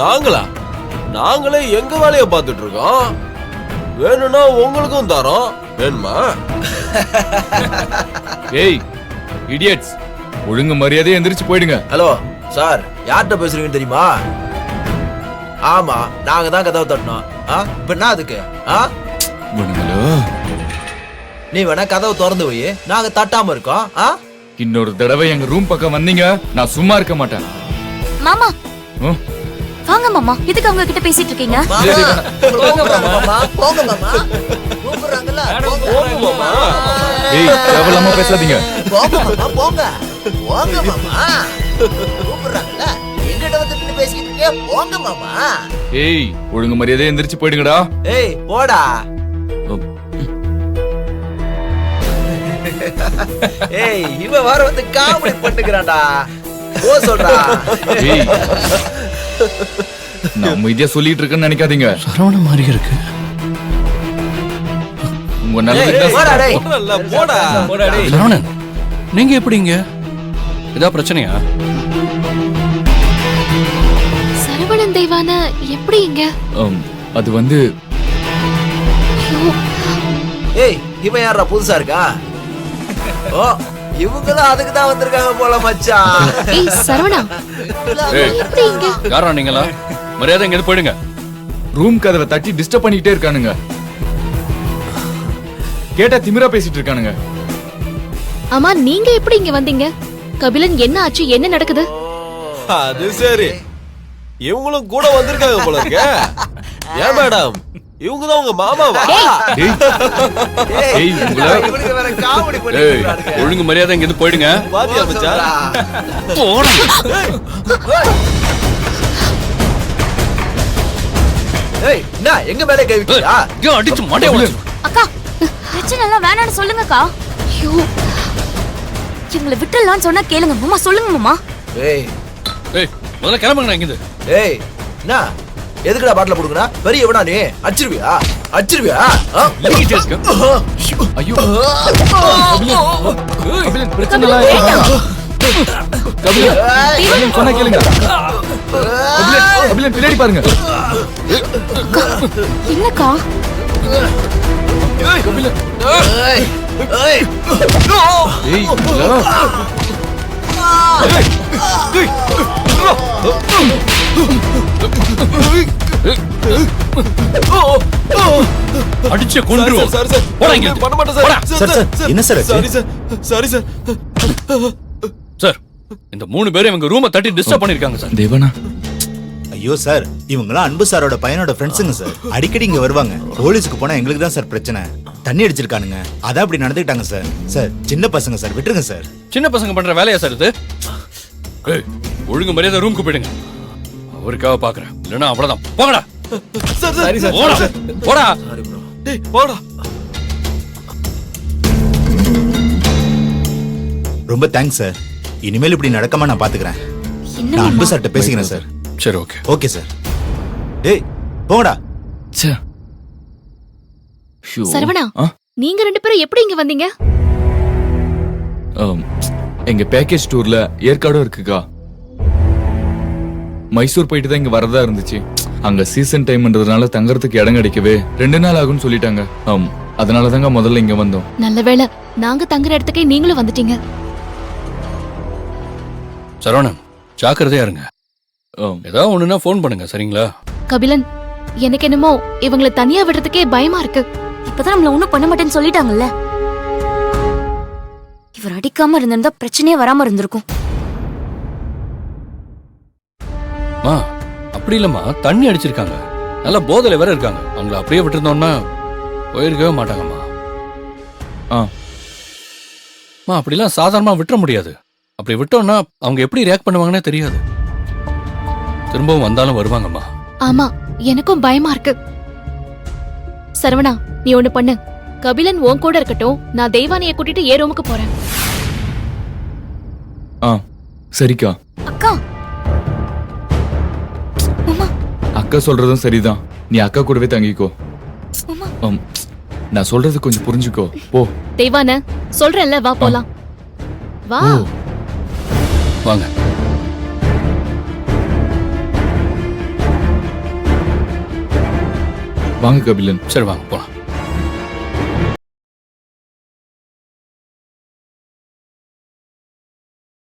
நாங்களா? நாங்களே எங்க வேலைய பார்த்துட்டு இருக்கோம். வேணும்னா உங்களுக்கும் தரோம். வேணுமா? ஏய் இடியட்ஸ், ஒழுங்கு மரியாதையா எந்திரிச்சு போயிடுங்க. ஹலோ சார், யார்கிட்ட பேசுறீங்கன்னு தெரியுமா? ஆமா, நாங்க தான் கதவை தட்டணும். இப்ப என்ன அதுக்கு? நீ வேணா கதவை திறந்து போய், நாங்க தட்டாம இருக்கோம். இன்னொரு தடவை எங்க ரூம் பக்கம் வந்தீங்க, நான் சும்மா இருக்க மாட்டேன். மாமா வாங்க மாமா, எதுக்கு அவங்க கிட்ட பேசிட்டு இருக்கீங்க? ஏய் தேவையில்லாம பேசாதீங்க. ஏய் ஒழுங்கு மரியாதையா எந்திரிச்சு போயிடுங்கடா. ஏய் போடா. ஏய் இவன் வர வந்து காமெடி பண்ணுகிறான்டா. ஓ சொல்றா. ஏய் நான் அமைதியா சொல்லிட்டு இருக்கேன்னு நினைக்காதீங்க. சரவண மாதிரி இருக்கு. உங்க நல்லதுக்கு போடா டேய். போடா. சரவணன், நீங்க எப்படிங்க? ஏதா பிரச்சனையா? சரவணன் தெய்வான எப்படி இங்க? அது வந்து ஏய் இவன் யாரா புதுசா இருக்கா? ஓ இவங்களும் அதுக்கு தான் வந்திருக்காங்க போல மச்சான். ஏய் சரவணா, எப்படி இங்க? யாரா நீங்களா? மரியாதை எங்க போயிடுங்க. ரூம் கதவை தட்டி டிஸ்டர்ப் பண்ணிக்கிட்டே இருக்கானுங்க. கேட்டா திமிரா பேசிட்டு இருக்கானுங்க. ஆமா நீங்க எப்படி இங்க வந்தீங்க? கபிலன் என்ன ஆச்சு, என்ன நடக்குது? அது சரி, இவங்களும் கூட வந்திருக்காங்க போல இருக்க. ஏன் மேடம், இவங்க தான் உங்க மாமாவா? டேய் டேய் உங்கள இவனுக்கு வேற காமெடி ஏய் பண்ணிட்டு ஒழுங்கு மரியாதை எங்க போயிடுங்க. பாத்தியா மச்சான்? போடா. ஏய் என்ன எங்க மேலே கை வைக்கிறியா? ஐயோ அடிச்சு மாட்டே உள்ள. அக்கா பிரச்சனை எல்லாம் வேணாம்னு சொல்லுங்கக்கா. ஐயோ இவங்களை விட்டுறலாம்னு சொன்னா கேளுங்க மாமா, சொல்லுங்க மாமா. ஏய் ஏய் முதல்ல கிளம்புங்க இங்க. ஏய் என்ன எதுக்குடா பாட்டில போடுங்கடா? பெரிய எவனா நீ? அடிச்சிருவியா? அடிச்சிருவியா? ஐயோ கபிலன் பிரச்சனை இல்ல. கபிலன் சொன்னா கேளுங்க. கபிலன் பின்னாடி பாருங்க. என்னக்கா? கபிலன் ஏய் ஏய் ஏய் அடிச்சு கொன்றுவோம். சார் சார் போடா இங்க. பண்ண மாட்டேன் சார். சார் என்ன sir? Sorry sir. Sorry sir. Sir இந்த 3 பேரும் இவங்க ரூமை தட்டி டிஸ்டர்ப் பண்ணிருக்காங்க சார். தேவனா ஐயோ சார், இவங்கலாம் அன்பு சாரோட பையனோட ஃப்ரெண்ட்ஸுங்க சார். அடிக்கடி இங்க வருவாங்க. போலீஸ்க்கு போனா எங்களுக்கு தான் சார் பிரச்சனை. தண்ணி அடிச்சிருக்கானுங்க, அதான் அப்படி நடந்துக்கிட்டாங்க சார். சார் சின்ன பசங்க சார், விட்டுருங்க சார். சின்ன பசங்க பண்ற வேலையா சார் இது? ஏய் ஒழுங்கு மரியாதை ரூமுக்கு போயிடுங்க. அவருக்காக பாக்குறேன், இல்லைன்னா அவ்வளவுதான். போங்கடா. Sir sorry sir. போடா போடா. டேய் போடா. ரொம்ப தேங்க்ஸ் சார். இனிமேல் இப்படி நடக்காம நான் பாத்துக்கிறேன். என்ன நான் அன்பு மாமா? சார்ட்ட பேசிக்கிறேன் சார். சரி ஓகே. Okay sir. டேய் போங்கடா. ச்சே. ஷோ. சரவணா ஆ? நீங்க 2 பேரும் எப்படி இங்க வந்தீங்க? எங்க பேக்கேஜ் டூர்ல ஏற்காடும் இருக்குக்கா. மைசூர் போயிட்டு தான் இங்க வரதா இருந்துச்சு. அங்க சீசன் டைம்ன்றதுனால தங்கறதுக்கு இடம் கிடைக்கவே 2 நாள் ஆகும்னு சொல்லிட்டாங்க. அதனால தாங்க முதல்ல இங்க வந்தோம். நல்ல வேளை நாங்க தங்குற இடத்துக்கே நீங்களும் வந்துட்டீங்க. சரவணன் ஜாக்கிரதையா இருங்க. ஏதாவது ஒண்ணுன்னா ஃபோன் பண்ணுங்க சரிங்களா? கபிலன், எனக்கு என்னமோ இவங்களை தனியா விடுறதுக்கே பயமா இருக்கு. இப்பதான் நம்மள ஒண்ணும் பண்ண மாட்டேன்னு சொல்லிட்டாங்கல்ல. இவர் அடிக்காம இருந்திருந்தா பிரச்சனையே வராம இருந்திருக்கும். மா அப்படி இல்லம்மா, தண்ணி அடிச்சிருக்காங்க, நல்ல போதையில வேற இருக்காங்க. அவங்கள அப்படியே விட்டுருந்தோம்னா போயிருக்கவே மாட்டாங்கம்மா. அப்படிலாம் சாதாரணமா விட்டுற முடியாது. அப்படி விட்டோம்னா அவங்க எப்படி ரியாக்ட் பண்ணுவாங்கன்னே தெரியாது. திரும்பவும் வந்தாலும் வருவாங்கம்மா. ஆமா எனக்கும் பயமா இருக்கு. சரவணா நீ ஒண்ணு பண்ணு, கபிலன் உன் கூட இருக்கட்டும், நான் தெய்வானியை கூட்டிட்டு ஏ ரூமுக்கு போறேன். சரிக்கா. அக்கா மாமா. அக்கா சொல்றதும் சரிதான். நீ அக்கா கூடவே தங்கிக்கோ. மாமா நான் சொல்றது கொஞ்சம் புரிஞ்சுக்கோ. போ. தெய்வான சொல்றேன்ல, வா போலாம். வா. வாங்க. வாங்க கபிலன். சரி வாங்க போலாம்.